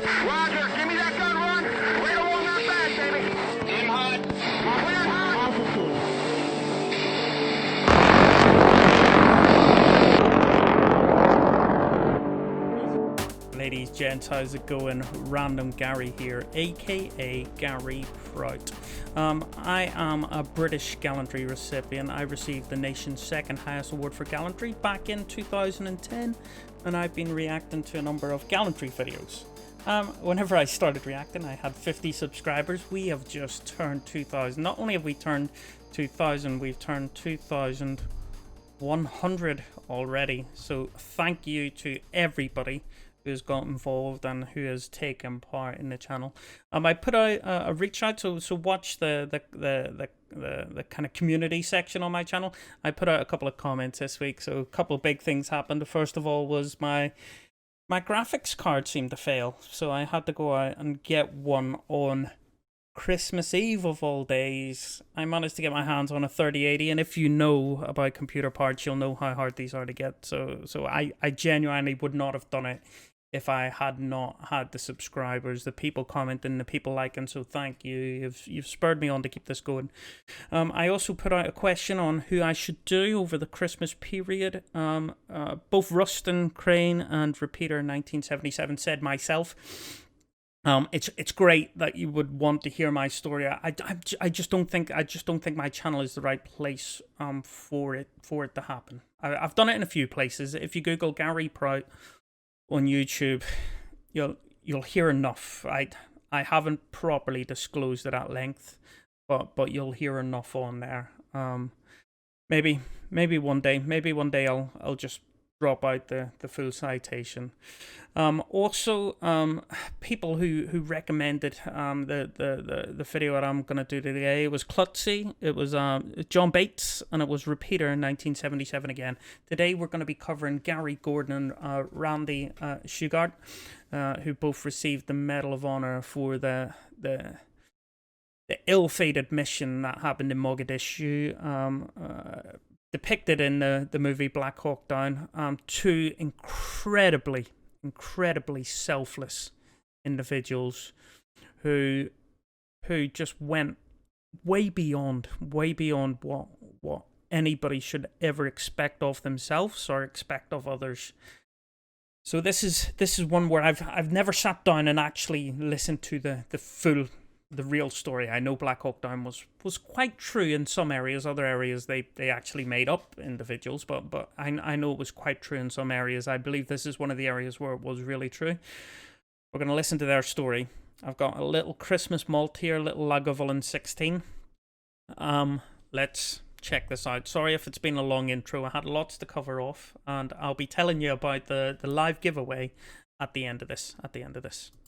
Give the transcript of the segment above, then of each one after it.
Roger, give me that gun, Ron. Right along that back, baby. Aim hot. Clear hot. Ladies, gents, how's it going? Random Gary here, aka Gary Prout. I am a British Gallantry recipient. I received the nation's second highest award for Gallantry back in 2010, and I've been reacting to a number of Gallantry videos. Whenever I started reacting, I had 50 subscribers. We have just turned 2,000. Not only have we turned 2,000, we've turned 2,100 already. So thank you to everybody who's got involved and who has taken part in the channel. I put out a reach out, so watch the kind of community section on my channel. I put out a couple of comments this week, so a couple of big things happened. The first of all was my graphics card seemed to fail, so I had to go out and get one on Christmas Eve of all days. I managed to get my hands on a 3080, and if you know about computer parts, you'll know how hard these are to get. So I genuinely would not have done it if I had not had the subscribers, the people commenting, the people liking. So thank you. You've spurred me on to keep this going. I also put out a question on who I should do over the Christmas period. Both Rustin Crane and Repeater 1977 said myself. It's great that you would want to hear my story. I just don't think my channel is the right place for it to happen. I've done it in a few places. If you Google Gary Prout on YouTube, you'll hear enough. I haven't properly disclosed it at length, but you'll hear enough on there. Maybe one day I'll just drop out the full citation. Also, people who recommended the video that I'm gonna do today was Klutzy, it was John Bates, and it was Repeater 1977 again. Today we're going to be covering Gary Gordon and Randy Shugart, who both received the Medal of Honor for the ill-fated mission that happened in Mogadishu. Depicted in the movie Black Hawk Down. Two incredibly selfless individuals who just went way beyond what anybody should ever expect of themselves or expect of others. So this is one where I've never sat down and actually listened to the real story. I know Black Hawk Down was quite true in some areas. Other areas they actually made up individuals, but I know it was quite true in some areas. I believe this is one of the areas where it was really true. We're going to listen to their story. I've got a little Christmas malt here, a little Lagavulin 16. Let's check this out. Sorry if it's been a long intro. I had lots to cover off, and I'll be telling you about the live giveaway at the end of this.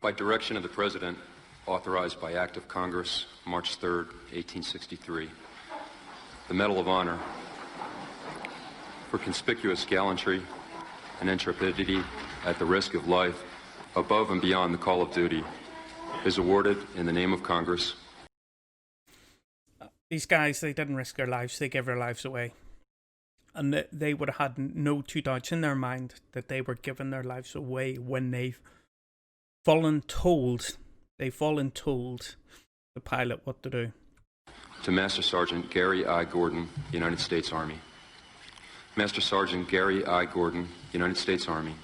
By direction of the President, authorized by Act of Congress, March 3rd, 1863, the Medal of Honor for conspicuous gallantry and intrepidity at the risk of life above and beyond the call of duty is awarded in the name of Congress. These guys, they didn't risk their lives, they gave their lives away. And they would have had no two doubts in their mind that they were giving their lives away when they've fallen told the pilot what to do. To Master Sergeant Gary I. Gordon, United States Army. Master Sergeant Gary I. Gordon, United States Army,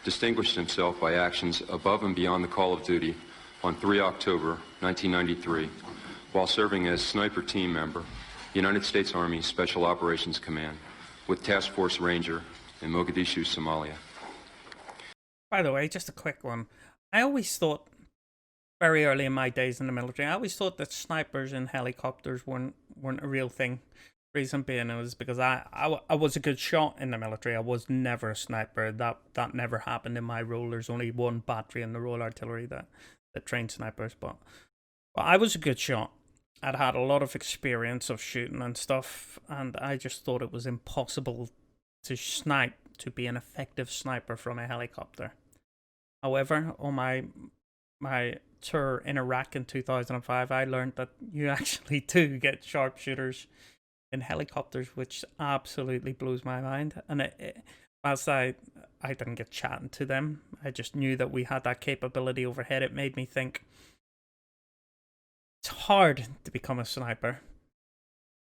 distinguished himself by actions above and beyond the call of duty on 3 October 1993 while serving as sniper team member, United States Army Special Operations Command with Task Force Ranger in Mogadishu, Somalia. By the way, just a quick one. I always thought, very early in my days in the military, I always thought that snipers in helicopters weren't a real thing. Reason being, it was because I was a good shot in the military. I was never a sniper. That never happened in my role. There's only one battery in the Royal Artillery that trained snipers, but I was a good shot. I'd had a lot of experience of shooting and stuff, and I just thought it was impossible to be an effective sniper from a helicopter. However, on my tour in Iraq in 2005, I learned that you actually do get sharpshooters in helicopters, which absolutely blows my mind. And whilst I I didn't get chatting to them. I just knew that we had that capability overhead. It made me think, it's hard to become a sniper.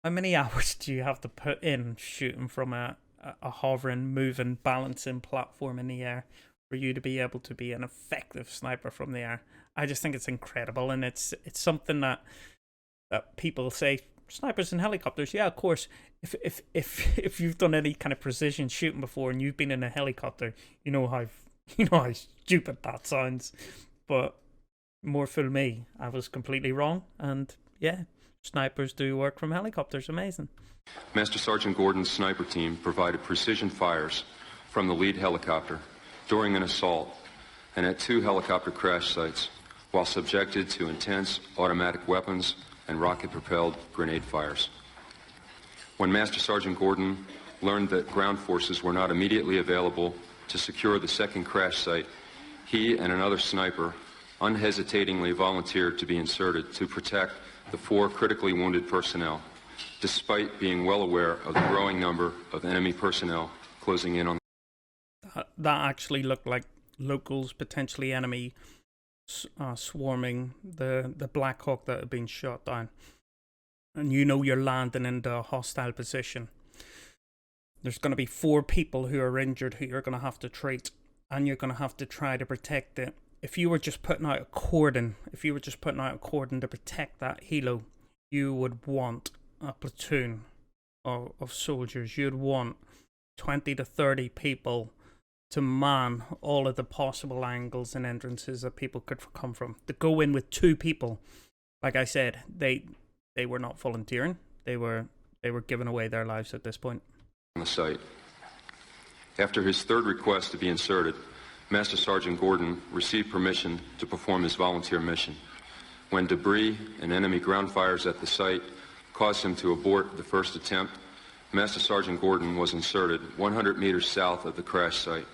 How many hours do you have to put in shooting from a hovering, moving, balancing platform in the air for you to be able to be an effective sniper from the air? I just think it's incredible, and it's something that people say, snipers and helicopters. Yeah, of course. If you've done any kind of precision shooting before and you've been in a helicopter, you know how stupid that sounds. But more fool me, I was completely wrong. And yeah, snipers do work from helicopters. Amazing. Master Sergeant Gordon's sniper team provided precision fires from the lead helicopter during an assault and at 2 helicopter crash sites while subjected to intense automatic weapons and rocket-propelled grenade fires. When Master Sergeant Gordon learned that ground forces were not immediately available to secure the second crash site, he and another sniper unhesitatingly volunteered to be inserted to protect the 4 critically wounded personnel, despite being well aware of the growing number of enemy personnel closing in on. That actually looked like locals, potentially enemy, swarming the Black Hawk that had been shot down. And you know you're landing into a hostile position. There's going to be 4 people who are injured who you're going to have to treat, and you're going to have to try to protect it. If you were just putting out a cordon, to protect that helo, you would want a platoon of soldiers. You'd want 20 to 30 people to man all of the possible angles and entrances that people could come from. To go in with 2 people, like I said, they were not volunteering. They were giving away their lives at this point. On the site. After his 3rd request to be inserted, Master Sergeant Gordon received permission to perform his volunteer mission. When debris and enemy ground fires at the site caused him to abort the first attempt, Master Sergeant Gordon was inserted 100 meters south of the crash site.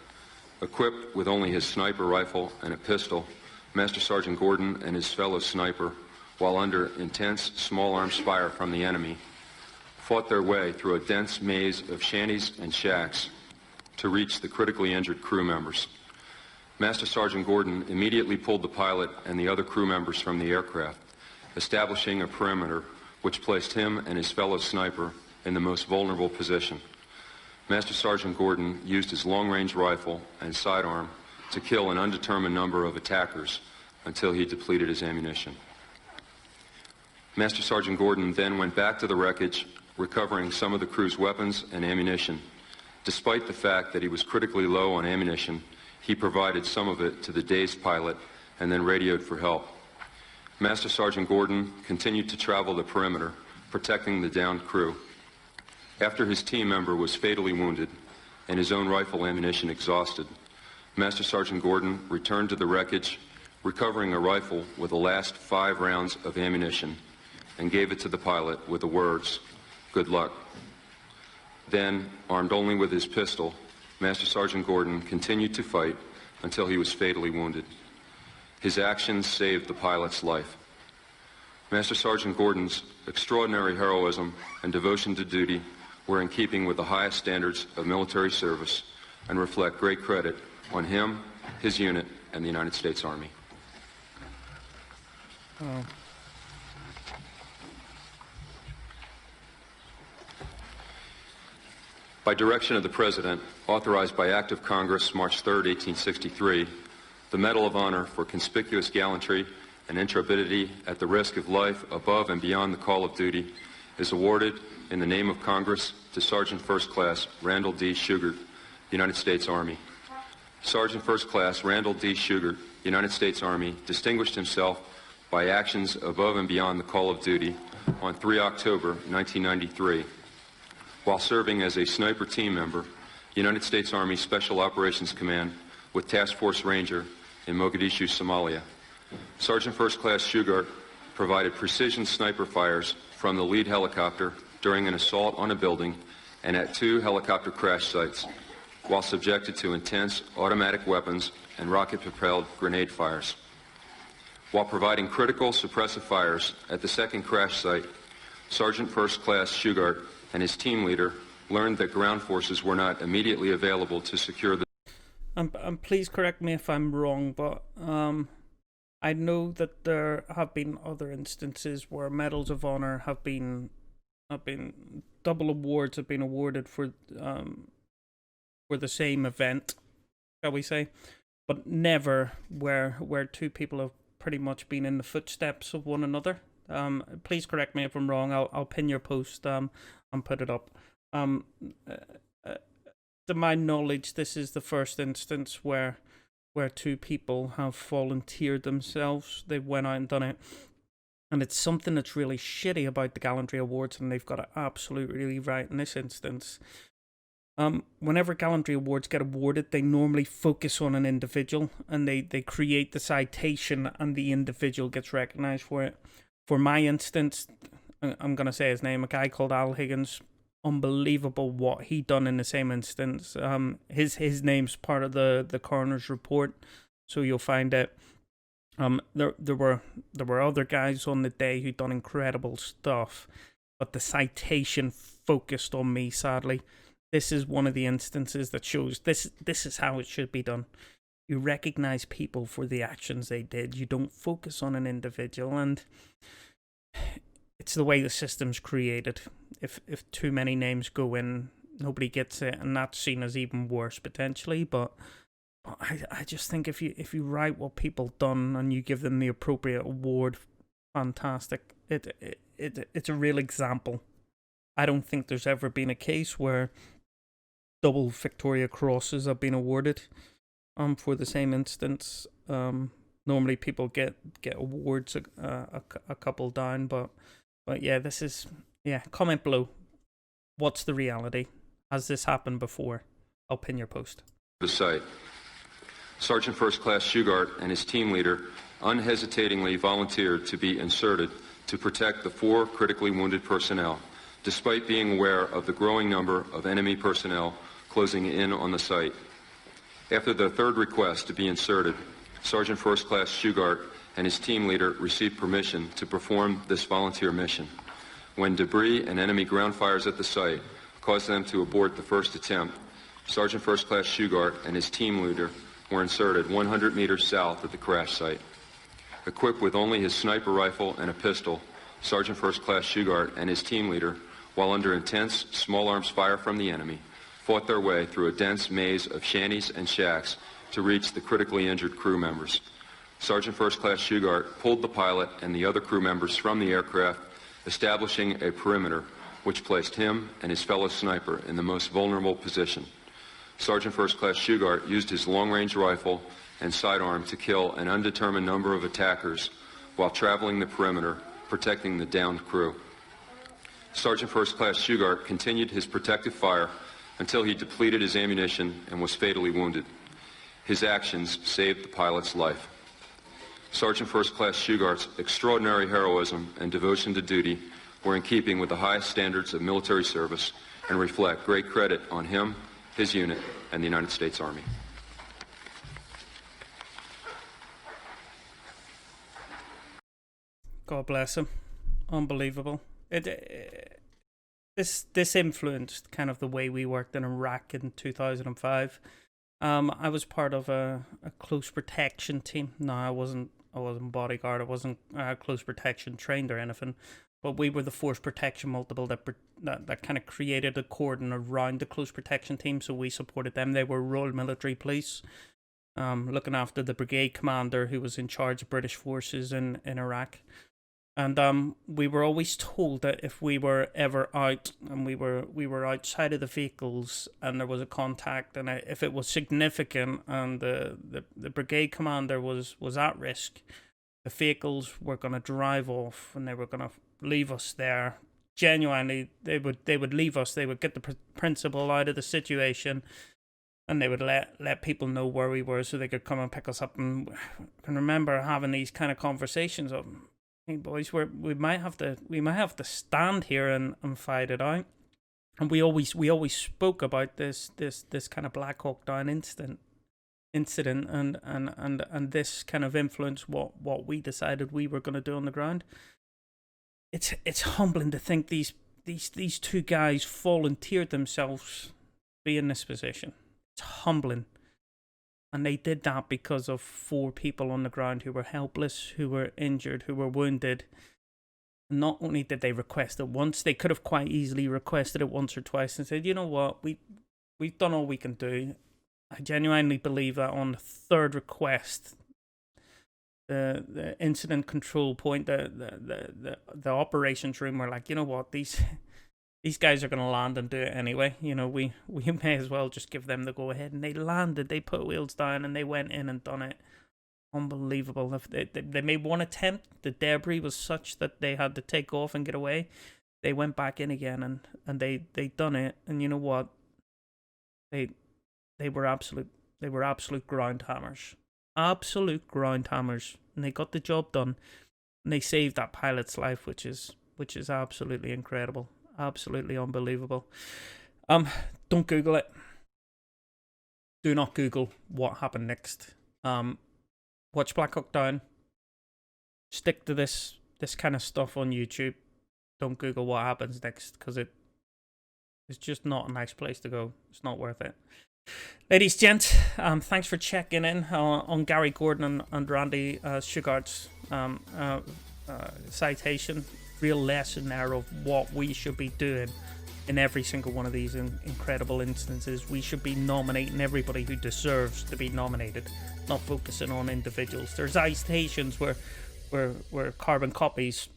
Equipped with only his sniper rifle and a pistol, Master Sergeant Gordon and his fellow sniper, while under intense small arms fire from the enemy, fought their way through a dense maze of shanties and shacks to reach the critically injured crew members. Master Sergeant Gordon immediately pulled the pilot and the other crew members from the aircraft, establishing a perimeter which placed him and his fellow sniper in the most vulnerable position. Master Sergeant Gordon used his long-range rifle and sidearm to kill an undetermined number of attackers until he depleted his ammunition. Master Sergeant Gordon then went back to the wreckage, recovering some of the crew's weapons and ammunition. Despite the fact that he was critically low on ammunition, he provided some of it to the dazed pilot and then radioed for help. Master Sergeant Gordon continued to travel the perimeter, protecting the downed crew. After his team member was fatally wounded and his own rifle ammunition exhausted, Master Sergeant Gordon returned to the wreckage, recovering a rifle with the last 5 rounds of ammunition, and gave it to the pilot with the words, "Good luck." Then, armed only with his pistol, Master Sergeant Gordon continued to fight until he was fatally wounded. His actions saved the pilot's life. Master Sergeant Gordon's extraordinary heroism and devotion to duty were in keeping with the highest standards of military service and reflect great credit on him, his unit, and the United States Army. Oh. By direction of the President, authorized by Act of Congress, March 3, 1863, the Medal of Honor for conspicuous gallantry and intrepidity at the risk of life above and beyond the call of duty is awarded in the name of Congress to Sergeant First Class Randall D. Shughart, United States Army. Sergeant First Class Randall D. Shughart, United States Army, distinguished himself by actions above and beyond the call of duty on 3 October 1993. While serving as a sniper team member, United States Army Special Operations Command with Task Force Ranger in Mogadishu, Somalia. Sergeant First Class Shughart provided precision sniper fires from the lead helicopter during an assault on a building and at 2 helicopter crash sites, while subjected to intense automatic weapons and rocket-propelled grenade fires. While providing critical suppressive fires at the second crash site, Sergeant First Class Shughart and his team leader learned that ground forces were not immediately available to secure the... and please correct me if I'm wrong, but I know that there have been other instances where medals of honor have been double awards have been awarded for the same event, shall we say, but never where two people have pretty much been in the footsteps of one another. Please correct me if I'm wrong. I'll pin your post and put it up. Um, uh, uh, to my knowledge, this is the first instance where two people have volunteered themselves. They went out and done it. And it's something that's really shitty about the Gallantry Awards, and they've got it absolutely right in this instance. Whenever Gallantry Awards get awarded, they normally focus on an individual, and they create the citation, and the individual gets recognized for it. For my instance, I'm going to say his name, a guy called Al Higgins. Unbelievable what he done in the same instance. His name's part of the coroner's report, so you'll find it. There were other guys on the day who done incredible stuff, but the citation focused on me. Sadly, this is one of the instances that shows this is how it should be done. You recognize people for the actions they did. You don't focus on an individual, and it's the way the system's created. If too many names go in, nobody gets it, and that's seen as even worse potentially. But I just think if you write what people done and you give them the appropriate award, fantastic. It's a real example. I don't think there's ever been a case where double Victoria Crosses have been awarded for the same instance. Normally people get awards a couple down, but yeah, this is, comment below. What's the reality? Has this happened before? I'll pin your post. The site. Sergeant First Class Shughart and his team leader unhesitatingly volunteered to be inserted to protect the 4 critically wounded personnel, despite being aware of the growing number of enemy personnel closing in on the site. After the 3rd request to be inserted, Sergeant First Class Shughart and his team leader received permission to perform this volunteer mission. When debris and enemy ground fires at the site caused them to abort the first attempt, Sergeant First Class Shughart and his team leader were inserted 100 meters south of the crash site. Equipped with only his sniper rifle and a pistol, Sergeant First Class Shughart and his team leader, while under intense small arms fire from the enemy, fought their way through a dense maze of shanties and shacks to reach the critically injured crew members. Sergeant First Class Shughart pulled the pilot and the other crew members from the aircraft, establishing a perimeter which placed him and his fellow sniper in the most vulnerable position. Sergeant First Class Shughart used his long-range rifle and sidearm to kill an undetermined number of attackers while traveling the perimeter, protecting the downed crew. Sergeant First Class Shughart continued his protective fire until he depleted his ammunition and was fatally wounded. His actions saved the pilot's life. Sergeant First Class Shughart's extraordinary heroism and devotion to duty were in keeping with the highest standards of military service and reflect great credit on him, his unit, and the United States Army. God bless him. Unbelievable. This influenced kind of the way we worked in Iraq in 2005. I was part of a close protection team. No, I wasn't bodyguard. I wasn't close protection trained or anything. But we were the force protection multiple that kind of created a cordon around the close protection team. So we supported them. They were Royal Military Police, looking after the brigade commander who was in charge of British forces in Iraq. And we were always told that if we were ever out and we were outside of the vehicles and there was a contact, and if it was significant and the brigade commander was at risk, the vehicles were going to drive off and they were going to leave us there. Genuinely, they would leave us. They would get the principal out of the situation, and they would let people know where we were so they could come and pick us up. And I can remember having these kind of conversations of, hey boys, we might have to stand here and fight it out. And we always spoke about this kind of Black Hawk Down incident and this kind of influenced what we decided we were going to do on the ground. It's humbling to think these two guys volunteered themselves to be in this position. It's humbling. And they did that because of 4 people on the ground who were helpless, who were injured, who were wounded. Not only did they request it once, they could have quite easily requested it once or twice and said, you know what, we've done all we can do. I genuinely believe that on the 3rd request, the incident control point, the operations room were like, you know what, these guys are going to land and do it anyway. You know, we may as well just give them the go ahead. And they landed, they put wheels down, and they went in and done it. Unbelievable. If they made one attempt, the debris was such that they had to take off and get away. They went back in again, and they done it. And you know what? They were absolute ground hammers. Absolute ground hammers. And they got the job done. And they saved that pilot's life, which is absolutely incredible. Absolutely unbelievable. Don't Google it. Do not Google what happened next. Watch Black Hawk Down. Stick to this kind of stuff on YouTube. Don't Google what happens next, because it's just not a nice place to go. It's not worth it. Ladies, gents, thanks for checking in on Gary Gordon and Randy Shugart's citation. Real lesson there of what we should be doing in every single one of these incredible instances. We should be nominating everybody who deserves to be nominated, not focusing on individuals. There's citations where carbon copies,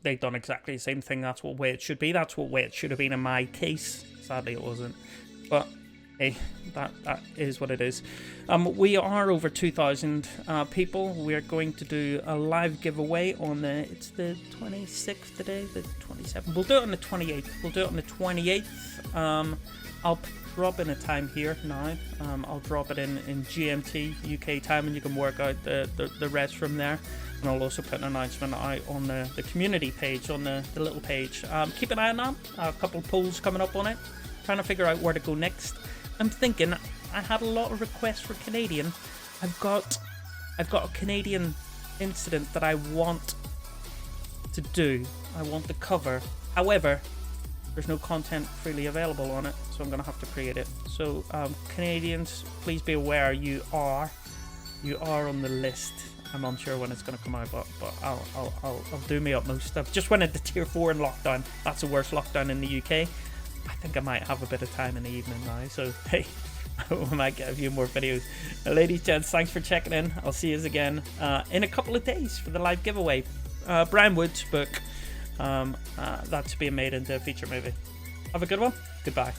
they've done exactly the same thing. That's what way it should be. That's what way it should have been in my case. Sadly, it wasn't. But hey, that is what it is. We are over 2,000 people. We're going to do a live giveaway on it's the 26th today, the 27th. We'll do it on the 28th. I'll drop in a time here now. I'll drop it in GMT UK time, and you can work out the rest from there. And I'll also put an announcement out on the community page, on the little page. Keep an eye on that. A couple of polls coming up on it. Trying to figure out where to go next. I'm thinking, I had a lot of requests for Canadian. I've got a Canadian incident that I want to do. I want to cover. However, there's no content freely available on it, so I'm going to have to create it. So, Canadians, please be aware you are on the list. I'm unsure when it's going to come out, but I'll do my utmost. I've just went into Tier 4 in lockdown. That's the worst lockdown in the UK. I think I might have a bit of time in the evening now, so hey, we might get a few more videos. Ladies, gents, thanks for checking in. I'll see you again in a couple of days for the live giveaway. Brian Wood's book, that's being made into a feature movie. Have a good one. Goodbye.